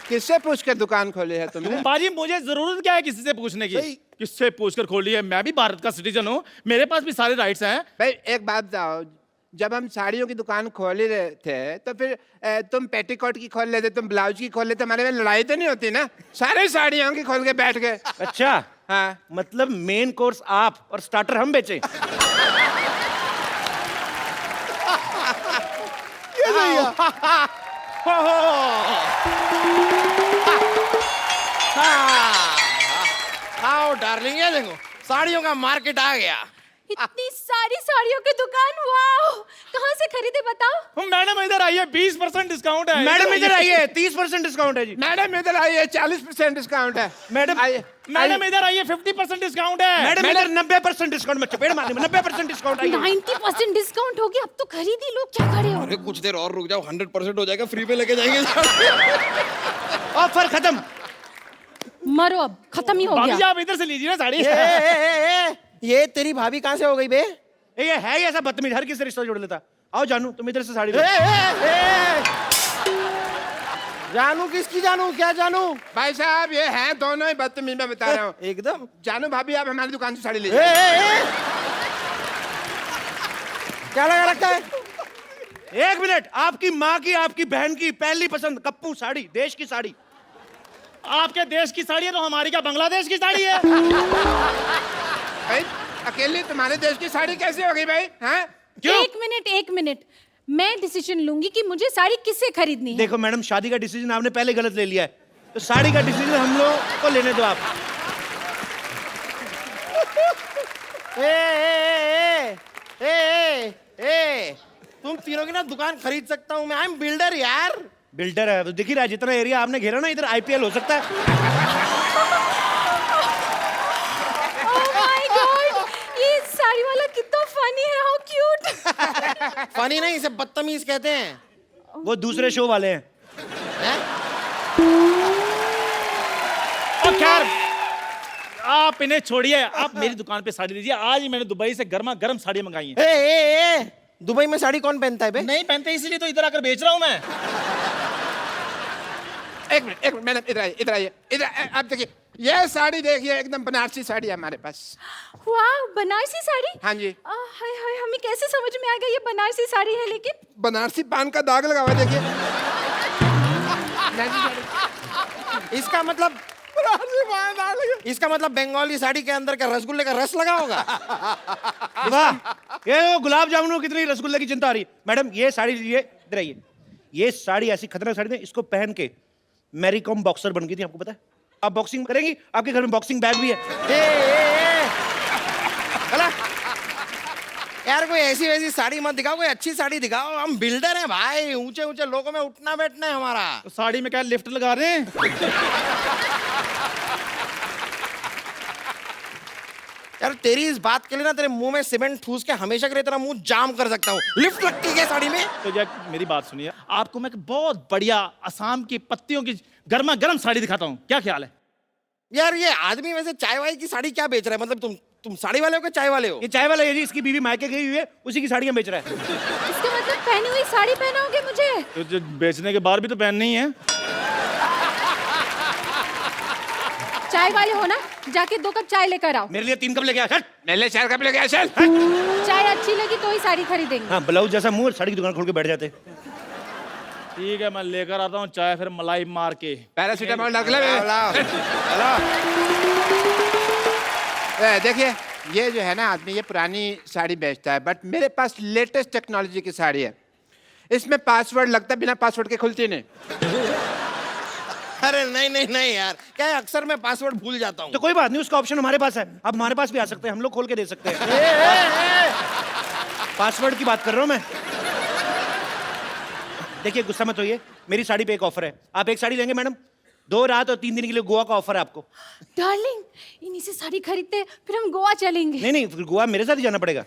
किससे पूछ कर दुकान खोली है तुमने? बाजी मुझे जरूरत क्या है किसी से पूछने की? किससे पूछकर खोली है? मैं भी भारत का सिटीजन हूँ, मेरे पास भी सारे राइट्स हैं। भाई एक बात बताओ, जब हम साड़ियों की दुकान खोल ही रहे थे तो फिर तुम पेटीकोट की खोल लेते, तुम ब्लाउज की खोल लेते, हमारे में लड़ाई तो नहीं होती ना? सारे साड़ियों की खोल के बैठ गए। अच्छा, हाँ, मतलब मेन कोर्स आप और स्टार्टर हम बेचे। ये सही है। आओ डार्लिंग, ये देखो साड़ियों का मार्केट आ गया। इतनी सारी साड़ियों की दुकान, वाओ! कहाँ से खरीदे बताओ? मैडम इधर आइए, 20% डिस्काउंट है। मैडम इधर आइए, 30% डिस्काउंट है जी। मैडम इधर आइए, 40% डिस्काउंट है। मैडम आइए, मैडम इधर आइए, 50% डिस्काउंट है। मैडम इधर 90% डिस्काउंट में चपेट मारने में 90% डिस्काउंट आइए। 90% डिस्काउंट हो गया, अब तो खरीद ही लो, क्या खड़े हो? अरे कुछ देर और रुक जाओ, 100% हो जाएगा, फ्री पे लेके जाएंगे। ऑफर खत्म। मरो, अब खत्म ही हो भाभी जी गया। आप इधर से लीजिए ना साड़ी। ये तेरी भाभी कहाँ से हो गई बे? ये है ही ऐसा बदतमीज, हर किसी से रिश्ता जोड़ लेता। आओ जानू, तुम इधर से साड़ी लो। जानू किसकी जानू? क्या जानू? भाई साहब ये हैं दोनों ही बदतमीज, मैं बता रहा हूँ। एकदम। जानू भाभी, आप हमारी दुकान से साड़ी लीजिए। क्या लगा रखा है? 1 मिनट, आपकी माँ की, आपकी बहन की पहली पसंद कप्पू साड़ी, देश की साड़ी। आपके देश की साड़ी है तो हमारी क्या बांग्लादेश की साड़ी है? भाई अकेले तुम्हारे देश की साड़ी कैसे हो गई भाई? हाँ, एक मिनट, मैं डिसीजन लूंगी कि मुझे साड़ी किससे खरीदनी है। देखो मैडम, शादी का डिसीजन आपने पहले गलत ले लिया है, तो साड़ी का डिसीजन हम लोग को लेने दो आप। तुम तीनों की ना दुकान खरीद सकता हूँ मैं। आई एम बिल्डर यार। बिल्डर है, दिख ही रहा है, जितना एरिया आपने घेरा ना, इधर IPL हो सकता है। साड़ी वाला कितना फनी है, हाउ क्यूट। फनी नहीं, इसे बदतमीज कहते हैं। वो दूसरे शो वाले हैं। और खैर आप इन्हें छोड़िए, आप मेरी दुकान पे साड़ी लीजिए। आज ही मैंने दुबई से गर्मा गर्म साड़ी मंगाई है। ए, दुबई में साड़ी कौन पहनता है बे? नहीं पहनते, इसीलिए तो इधर आकर बेच रहा हूं मैं। एक मिनट मैडम, इधर आइए इधर। आप देखिए ये साड़ी देखिए, एकदम बनारसी साड़ी है हमारे पास। वाह, बनारसी साड़ी। हाँ जी। हाय हाय, हमें कैसे समझ में आ गया ये बनारसी साड़ी है? लेकिन बनारसी पान का दाग लगा हुआ है, देखिए। इसका मतलब बंगाली साड़ी के अंदर का रसगुल्ले का रस लगा होगा। वाह, ये वो गुलाब जामुन कितनी रसगुल्ले की चिंता आ रही है। मैडम ये साड़ी लीजिए, इधर आइए। ये साड़ी ऐसी खतरनाक साड़ी है, इसको पहन के मैरी कॉम बॉक्सर बन गई थी, आपको पता है? आप बॉक्सिंग करेंगी, आपके घर में बॉक्सिंग बैग भी है। चला यार, कोई ऐसी वैसी साड़ी मत दिखाओ, कोई अच्छी साड़ी दिखाओ। हम बिल्डर हैं भाई, ऊंचे ऊंचे लोगों में उठना बैठना है हमारा। तो साड़ी में क्या लिफ्ट लगा रहे हैं? यार तेरी इस बात के लिए ना तेरे मुंह में सीमेंट ठूस के हमेशा के लिए तेरा मुंह जाम कर सकता हूँ। लिफ्ट लगती है साड़ी में? तो जब मेरी बात सुनिए, आपको मैं एक बहुत बढ़िया असम की पत्तियों की गर्मा गर्म साड़ी दिखाता हूँ, क्या ख्याल है? यार ये आदमी वैसे चाय वाय की साड़ी क्या बेच रहा है? मतलब तुम साड़ी वाले हो कि चाय वाले हो? ये चाय वाला है जी, इसकी बीवी मायके गई हुई है, उसी की साड़ियां बेच रहा है। इसका मतलब पहनी हुई साड़ी पहनाओगे मुझे? तो जो बेचने के बाद भी तो पहननी है। चाय वाले हो ना, जाके 2 कप चाय लेकर आओ। मेरे लिए 3 कप लेके आ। चल। मेरे लिए 4 कप लेके आ, चल। चाय अच्छी लगी तो ही साड़ी खरीदेंगे। हाँ, ब्लाउज जैसा मुंह, साड़ी की दुकान खोल के बैठ जाते। ठीक है, मैं लेकर आता हूँ चाय, फिर मलाई मार के। पैरासीटामोल रख ले। देखिए ये जो है ना आदमी, ये पुरानी साड़ी बेचता है, बट मेरे पास लेटेस्ट टेक्नोलॉजी की साड़ी है। इसमें पासवर्ड लगता है, बिना पासवर्ड के खुलती नहीं। अरे नहीं यार, क्या है, अक्सर मैं पासवर्ड भूल जाता हूँ। तो कोई बात नहीं, उसका ऑप्शन हमारे पास है। आप हमारे पास भी आ सकते हैं, हम लोग खोल के दे सकते हैं। पासवर्ड की बात कर रहा हूँ मैं। देखिए गुस्सा मत होइए, मेरी साड़ी पे एक ऑफर है। आप एक साड़ी लेंगे मैडम, 2 रात और 3 दिन के लिए गोवा का ऑफर है आपको। डार्लिंग, इन्हीं से साड़ी खरीदते फिर हम गोवा चलेंगे। नहीं, फिर गोवा मेरे साथ ही जाना पड़ेगा।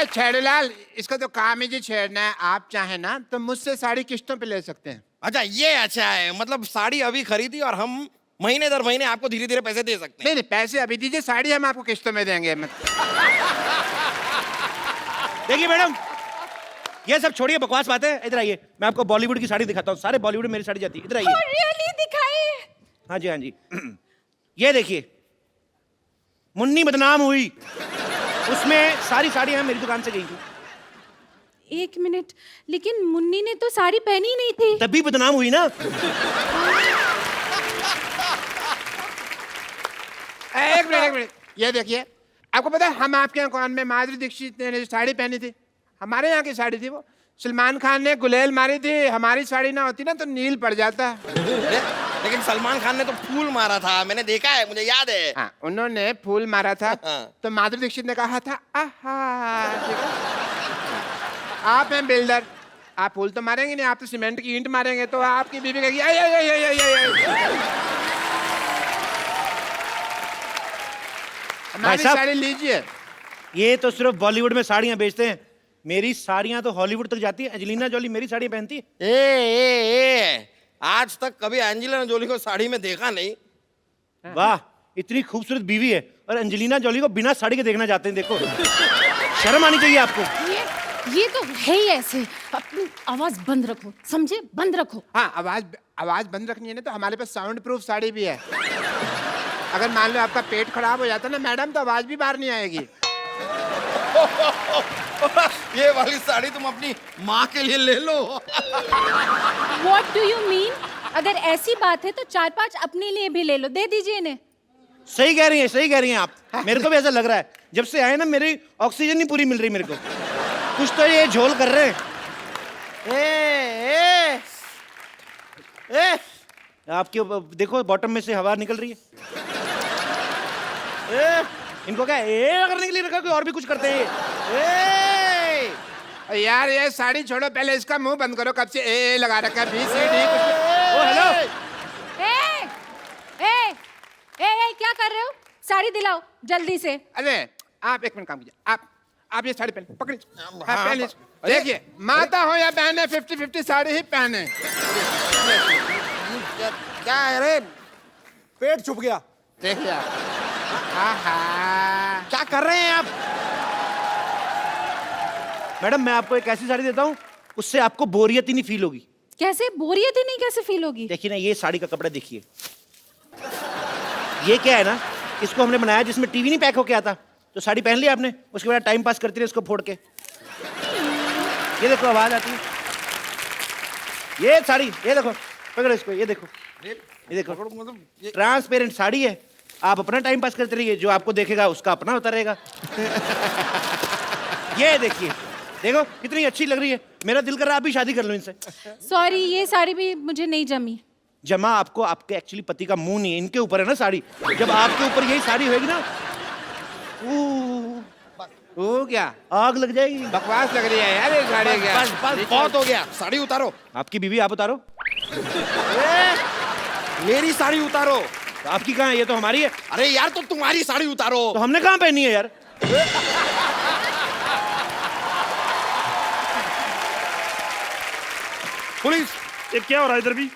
छेड़ूलाल, इसका तो काम ही जी छेड़ना है। आप चाहे ना तो मुझसे साड़ी किस्तों पे ले सकते हैं। अच्छा, ये अच्छा है, मतलब साड़ी अभी खरीदी और हम महीने दर महीने आपको धीरे धीरे पैसे दे सकते हैं। नहीं, पैसे अभी दीजिए, साड़ी हम आपको किस्तों में देंगे। देखिए मैडम, ये सब छोड़िए, बकवास बातें। इधर आइए, मैं आपको बॉलीवुड की साड़ी दिखाता हूँ। सारे बॉलीवुड में मेरी साड़ी जाती है। इधर आइए। रियली दिखाइए। हाँ जी। ये देखिए, मुन्नी बदनाम हुई, उसमें सारी साड़ियां मेरी दुकान से गई थी। 1 मिनट, लेकिन मुन्नी ने तो साड़ी पहनी नहीं थी। तभी बदनाम हुई ना। एक मिनट, ये देखिए, आपको पता है हम आपके यहाँ कौन में माधुरी दीक्षित ने जो साड़ी पहनी थी, हमारे यहाँ की साड़ी थी वो। सलमान खान ने गुलेल मारी थी, हमारी साड़ी ना होती ना तो नील पड़ जाता। लेकिन सलमान खान ने तो फूल मारा था, मैंने देखा है, मुझे याद है। हाँ, उन्होंने फूल मारा था तो माधुरी दीक्षित ने कहा था आहा। ठीक है? आप हैं बिल्डर, आप फूल तो मारेंगे नहीं, आप तो सीमेंट की ईंट मारेंगे, तो आपकी बीवी कहेगी हमारी साड़ी लीजिए। ये तो सिर्फ बॉलीवुड में साड़ियां बेचते हैं, मेरी साड़ियां तो हॉलीवुड तक जाती है। एंजेलिना जोली मेरी साड़ियां पहनती है। ए, आज तक कभी एंजेलिना जोली को साड़ी में देखा नहीं। वाह, इतनी खूबसूरत बीवी है और एंजेलिना जोली को बिना साड़ी के देखना चाहते हैं। देखो, शर्म आनी चाहिए आपको। ये तो है ही ऐसे। अपनी आवाज बंद रखो, समझे? बंद रखो। हाँ, आवाज बंद रखनी है ना, तो हमारे पास साउंड प्रूफ साड़ी भी है। अगर मान लो आपका पेट खराब हो जाता ना मैडम, तो आवाज भी बाहर नहीं आएगी। ये वाली साड़ी तुम अपनी माँ के लिए ले लो। What do you mean? अगर ऐसी बात है तो 4-5 अपने लिए भी ले लो, दे दीजिए इन्हें। सही कह रही हैं आप। मेरे को भी ऐसा लग रहा है, जब से आए ना मेरी ऑक्सीजन नहीं पूरी मिल रही मेरे को। कुछ तो ये झोल कर रहे हैं। आपके देखो बॉटम में से हवा निकल रही है। इनको क्या करने के लिए रखा, कोई और भी कुछ करते हैं। यार ये साड़ी छोड़ो, पहले इसका मुंह बंद करो। कब से ए लगा रखा है, BCD कुछ। ओ हेलो, ए, क्या कर रहे हो? साड़ी दिलाओ जल्दी से। अरे आप एक मिनट काम कीजिए, आप ये साड़ी पहन पकड़िए, पहन लीजिए। देखिए माता हो या बहने 50-50 साड़ी ही पहने। क्या है रे? पेट छुप गया। देखिए क्या कर रहे हैं आप? मैडम मैं आपको एक ऐसी साड़ी देता हूँ, उससे आपको बोरियत ही नहीं फील होगी। कैसे बोरियत ही नहीं कैसे फील होगी? देखिए ना, ये साड़ी का कपड़ा देखिए, ये क्या है ना, इसको हमने बनाया जिसमें टीवी नहीं पैक होके आता, तो साड़ी पहन ली आपने, उसके बाद टाइम पास करती रही इसको फोड़ के। ये देखो आवाज आती है, ये साड़ी, ये देखो, पकड़ो इसको, ये देखो, ये देखो, ट्रांसपेरेंट साड़ी है। आप अपना टाइम पास करते रहिए, जो आपको देखेगा उसका अपना होता रहेगा। ये देखिए, देखो कितनी अच्छी लग रही है, मेरा दिल कर रहा है आप भी शादी कर लो इनसे। सॉरी, ये साड़ी भी मुझे नहीं जमी। जमा आपको आपके एक्चुअली पति का मुंह नहीं है, इनके ऊपर है ना साड़ी। जब आपके ऊपर यही साड़ी होगी ना, हो गया, आग लग जाएगी। बकवास लग रही है यार ये साड़ी। क्या बस बहुत हो गया, साड़ी उतारो। आपकी बीवी आप उतारो। मेरी साड़ी उतारो। तो आपकी कहाँ है? ये तो हमारी है। अरे यार तो तुम्हारी साड़ी उतारो। तो हमने कहाँ पहनी है यार? पुलिस, ये क्या हो रहा है इधर भी?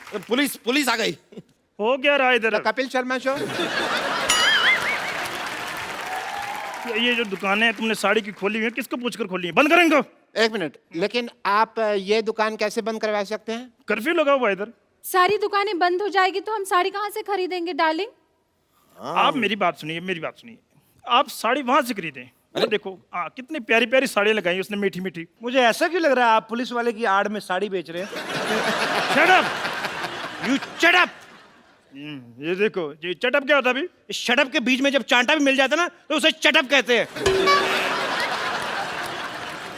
पुलिस आ गई। हो क्या रहा है इधर? कपिल शर्मा शो। ये जो दुकानें हैं तुमने साड़ी की खोली हुई है, किसको पूछकर खोली है? बंद करें इनको। एक मिनट, लेकिन आप ये दुकान कैसे बंद करवा सकते हैं? कर्फ्यू लगा हुआ है इधर। सारी दुकानें बंद हो जाएगी तो हम साड़ी कहाँ से खरीदेंगे डार्लिंग? आप मेरी बात सुनिए, मेरी बात सुनिए। आप साड़ी वहां से खरीदें। अरे देखो कितनी प्यारी प्यारी साड़ियाँ लगाई उसने, मीठी मीठी। मुझे ऐसा क्यों लग रहा है आप पुलिस वाले की आड़ में साड़ी बेच रहे हैं? Shut up, you shut up. ये देखो, ये चटअप क्या होता है अभी? इस शटअप के बीच में जब चांटा भी मिल जाता ना तो उसे चटअप कहते हैं।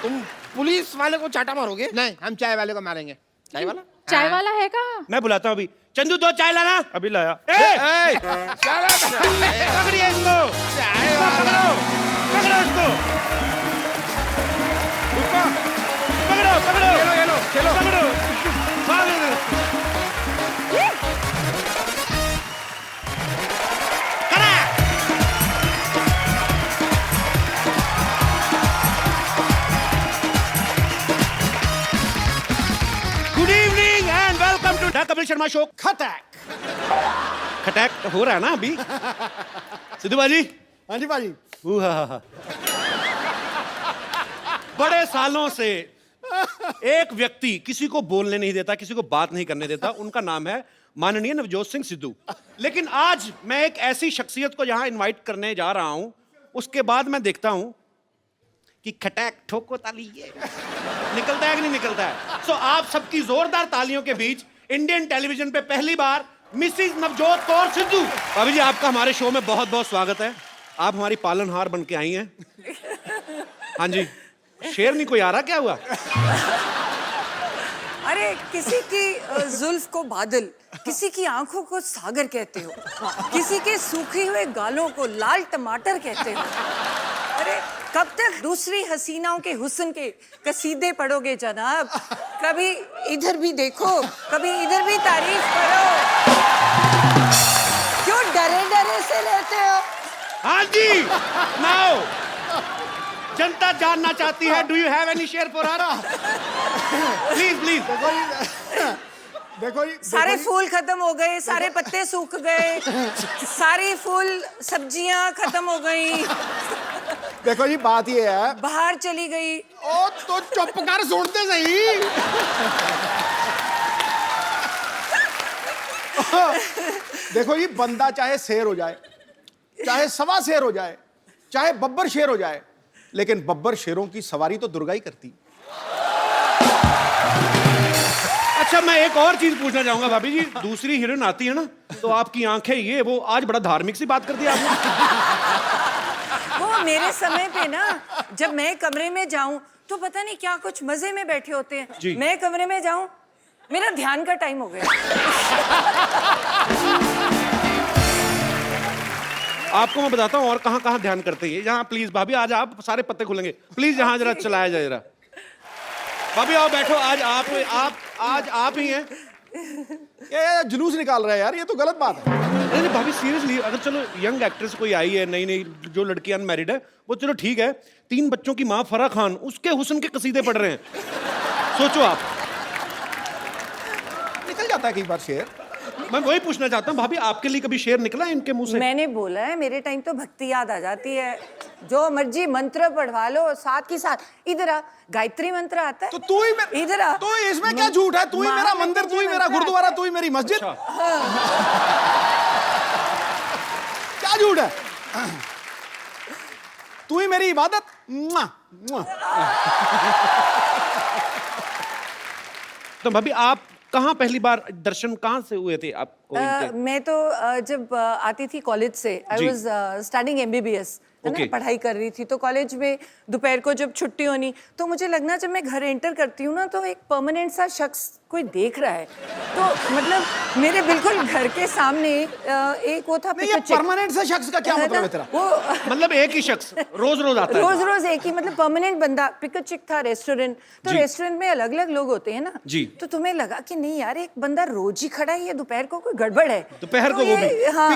तुम पुलिस वाले को चाटा मारोगे? नहीं, हम चाय वाले को मारेंगे। चाय वाला? चाय वाला है कहाँ? मैं बुलाता हूँ अभी। चंदू 2 चाय लाना। अभी लाया। पकड़िए इसको, पकड़ो इसको, पकड़ो पकड़ो, चलो पकड़ो। Good evening and welcome to the Kapil Sharma show. खटैक। खटैक हो रहा है ना अभी? सिद्धू बाजी। हाँ जी बाजी। बड़े सालों से एक व्यक्ति किसी को बोलने नहीं देता, किसी को बात नहीं करने देता, उनका नाम है माननीय नवजोत सिंह सिद्धू। लेकिन आज मैं एक ऐसी शख्सियत को यहां इनवाइट करने जा रहा हूं, उसके बाद मैं देखता हूं कि खटैक ठोको ताली ये निकलता है कि नहीं निकलता है। सो आप सबकी जोरदार तालियों के बीच इंडियन टेलीविजन पे पहली बार मिसिज नवजोत कौर सिद्धू। भाभी जी, आपका हमारे शो में बहुत बहुत स्वागत है। आप हमारी पालनहार बन के आई हैं। हाँ जी, शेर नहीं कोई आ रहा, क्या हुआ? अरे किसी की जुल्फ को बादल, किसी की आंखों को सागर कहते हो, किसी के सूखे हुए गालों को लाल टमाटर कहते हो। अरे कब तक दूसरी हसीनाओं के हुस्न के कसीदे पढ़ोगे जनाब? कभी इधर भी देखो, कभी इधर भी तारीफ करो। क्यों डरे डरे से रहते हो? हाँ जी, नाउ जनता जानना चाहती है, do you have any share for her? Please please. देखो जी, सारे फूल खत्म हो गए, सारे पत्ते सूख गए, सारी फूल सब्जियां खत्म हो गई। देखो जी, बात ये है, बाहर चली गई। ओ तो चुप कर, सुनते सही। देखो जी, बंदा चाहे शेर हो जाए, चाहे सवा शेर हो जाए, चाहे बब्बर शेर हो जाए, लेकिन बब्बर शेरों की सवारी तो दुर्गा ही करती। अच्छा, मैं एक और चीज पूछना चाहूंगा भाभी जी। दूसरी हीरोइन आती है ना तो आपकी आंखें ये वो, आज बड़ा धार्मिक सी बात कर दी आपने। वो मेरे समय पे ना, जब मैं कमरे में जाऊं तो पता नहीं क्या कुछ मजे में बैठे होते हैं। मैं कमरे में जाऊं, मेरा ध्यान का टाइम हो गया। आपको मैं बताता हूँ और कहाँ कहाँ ध्यान करते हैं। यहाँ प्लीज भाभी, आज आप सारे पत्ते खुलेंगे प्लीज, यहाँ जरा चलाया जाए जरा। भाभी आओ बैठो, आज आप ही हैं ये जुलूस निकाल रहा है यार, ये तो गलत बात है। नहीं नहीं भाभी सीरियसली, अगर चलो यंग एक्ट्रेस कोई आई है, नई नई जो लड़की अनमैरिड है, वो चलो ठीक है, 3 बच्चों की माँ फराह खान उसके हुस्न के कसीदे पढ़ रहे हैं, सोचो आप। निकल जाता है कई बार शेर। मैं वही पूछना चाहता हूँ भाभी, आपके लिए कभी शेर निकला है इनके मुंह से? मैंने बोला है मेरे टाइम तो भक्ति याद आ जाती है, जो मर्जी मंत्र पढ़वा लो, साथ के साथ इधर आ, गायत्री मंत्र आता है तो तू ही इधर आ, तो इसमें क्या झूठ है? तू ही मेरा मंदिर, तू ही मेरा गुरुद्वारा, तू ही मेरी मस्जिद। क्या झूठ है? तू ही मेरी इबादत। मुआ, मुआ। तो भाभी आप कहाँ पहली बार दर्शन कहाँ से हुए थे आपको इनके? मैं तो जब आती थी कॉलेज से, आई वाज स्टडिंग MBBS, है ना, Okay. पढ़ाई कर रही थी, तो कॉलेज में दोपहर को जब छुट्टी होनी तो मुझे लगना जब मैं घर एंटर करती हूँ ना तो एक परमानेंट सा शख्स कोई देख रहा है, तो मतलब मेरे बिल्कुल घर के सामने एक वो था नहीं, ये परमानेंट से शख्स का क्या मतलब है तेरा? वो मतलब एक ही शख्स रोज रोज आता है? रोज रोज एक ही, मतलब परमानेंट बंदा। पिक अ चिक था रेस्टोरेंट, तो जी। रेस्टोरेंट में अलग अलग लोग होते हैं ना जी। तो तुम्हें लगा कि नहीं यार एक बंदा रोज ही खड़ा है, ये दोपहर को कोई गड़बड़ है, दोपहर तो को वो ये- भी? हाँ,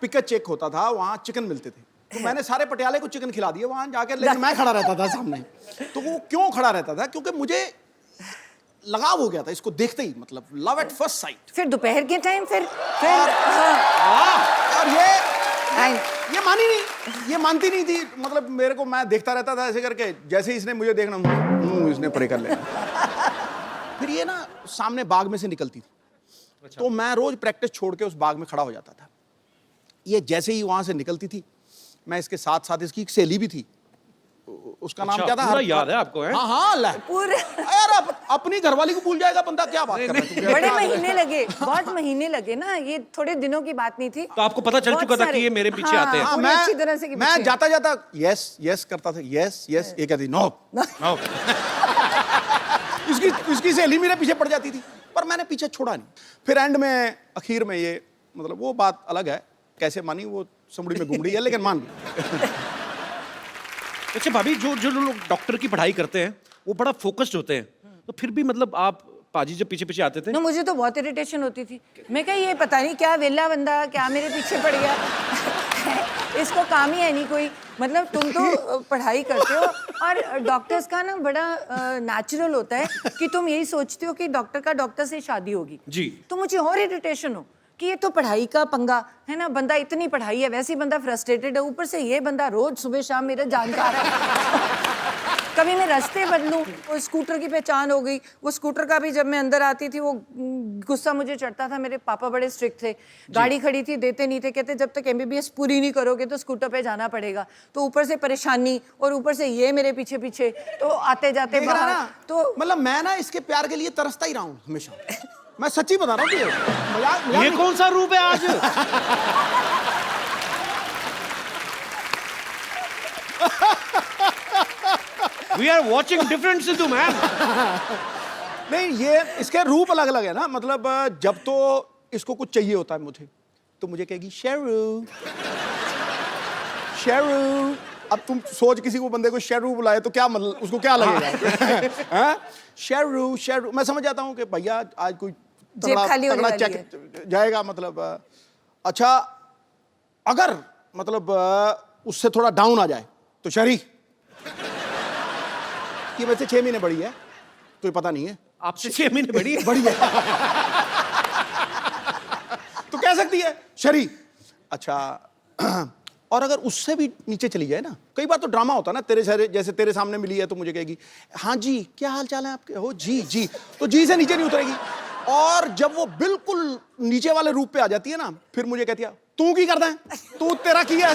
पिका चेक होता था, वहां चिकन मिलते थे, तो मैंने सारे पटियाले को चिकन खिला दिए वहां जाके, लेकिन मैं खड़ा रहता था सामने। तो वो क्यों खड़ा रहता था? क्योंकि मुझे लगाव हो गया था इसको देखते ही, मतलब लव एट फर्स्ट साइट। फिर दोपहर के टाइम फिर और हाँ, ये मानी नहीं, ये मानती नहीं थी, मतलब मेरे को, मैं देखता रहता था ऐसे करके, जैसे ही इसने मुझे देखना इसने परे कर लिया। फिर ये ना सामने बाग में से निकलती थी, तो मैं रोज प्रैक्टिस छोड़ के उस बाग में खड़ा हो जाता था। ये जैसे ही वहां से निकलती थी, मैं इसके साथ साथ इसकी एक सहेली भी थी, उसका नाम क्या था? पूरा याद है आपको? है हाँ हाँ, ला पूरे यार अपनी घरवाली को भूल जाएगा बंदा, क्या बात कर रहा है? बड़े महीने लगे, बहुत महीने लगे ना, ये थोड़े दिनों की बात नहीं थी। तो आपको पता चल बहुत चुका था सारे। कि ये मेरे पीछे आते हैं? हाँ, पूरी अच्छी तरह से कि मैं पीछे। जाता जाता यस यस करता था, यस यस, ये कहती नो नो। इसकी सहेली मेरे पीछे पड़ जाती थी, पर मैंने पीछे छोड़ा नहीं। फिर एंड में आखिर में ये, मतलब वो बात अलग है, कैसे मानी वो समड़ी में घुमड़ी है, लेकिन मान ली। अच्छा भाभी, जो जो लोग डॉक्टर की पढ़ाई करते हैं वो बड़ा फोकस्ड होते हैं, तो फिर भी मतलब आप पाजी जब पीछे पीछे आते थे? ना, मुझे तो बहुत इरिटेशन होती थी। मैं कहा ये पता नहीं क्या वेला बंदा क्या मेरे पीछे पड़ गया, इसको काम ही है नहीं कोई। मतलब तुम तो पढ़ाई करते हो, और डॉक्टर्स का ना बड़ा नेचुरल होता है कि तुम यही सोचते हो कि डॉक्टर का डॉक्टर से शादी होगी जी। तो मुझे और इरिटेशन हो कि ये तो पढ़ाई का पंगा है ना, बंदा इतनी पढ़ाई है, वैसे ही बंदा फ्रस्ट्रेटेड है, ऊपर से ये बंदा रोज सुबह शाम मेरा जानकार है। कभी मैं रास्ते बदलूं, वो स्कूटर की पहचान हो गई, वो स्कूटर का भी जब मैं अंदर आती थी वो गुस्सा मुझे चढ़ता था। मेरे पापा बड़े स्ट्रिक्ट थे, गाड़ी खड़ी थी देते नहीं थे, कहते जब तक MBBS पूरी नहीं करोगे तो स्कूटर पे जाना पड़ेगा। तो ऊपर से परेशानी और ऊपर से ये मेरे पीछे पीछे, तो आते जाते बाहर, तो मतलब मैं ना इसके प्यार के लिए तरसता ही रहा हूँ हमेशा। मैं सच्ची बता रहा हूँ, मजाक ये कौन सा रूप है आज? We are watching different Sidhu man. नहीं, ये इसके रूप अलग अलग है ना, मतलब जब तो इसको कुछ चाहिए होता है मुझे, तो मुझे कहेगी शेरू शेरू। अब तुम सोच, किसी को बंदे को शेरू बुलाए तो क्या मतलब, उसको क्या लगेगा? हाँ? शेरू शेरू, मैं समझ जाता हूँ कि भैया आज कोई जेब खाली होने तगड़ा वाली चेक जाएगा, मतलब अच्छा अगर मतलब उससे थोड़ा डाउन आ जाए तो शरी कि वैसे 6 महीने बड़ी है तो ये पता नहीं है, आपसे 6 महीने बड़ी है? बड़ी है तो कह सकती है शरी। अच्छा और अगर उससे भी नीचे चली जाए ना, कई बार तो ड्रामा होता है ना, तेरे सारे जैसे तेरे सामने मिली है तो मुझे कहेगी हाँ जी क्या हाल चाल है आपके, हो जी जी, तो जी से नीचे नहीं उतरेगी। और जब वो बिल्कुल नीचे वाले रूप पे आ जाती है ना, फिर मुझे कहती है तू की करता है, तू तेरा की है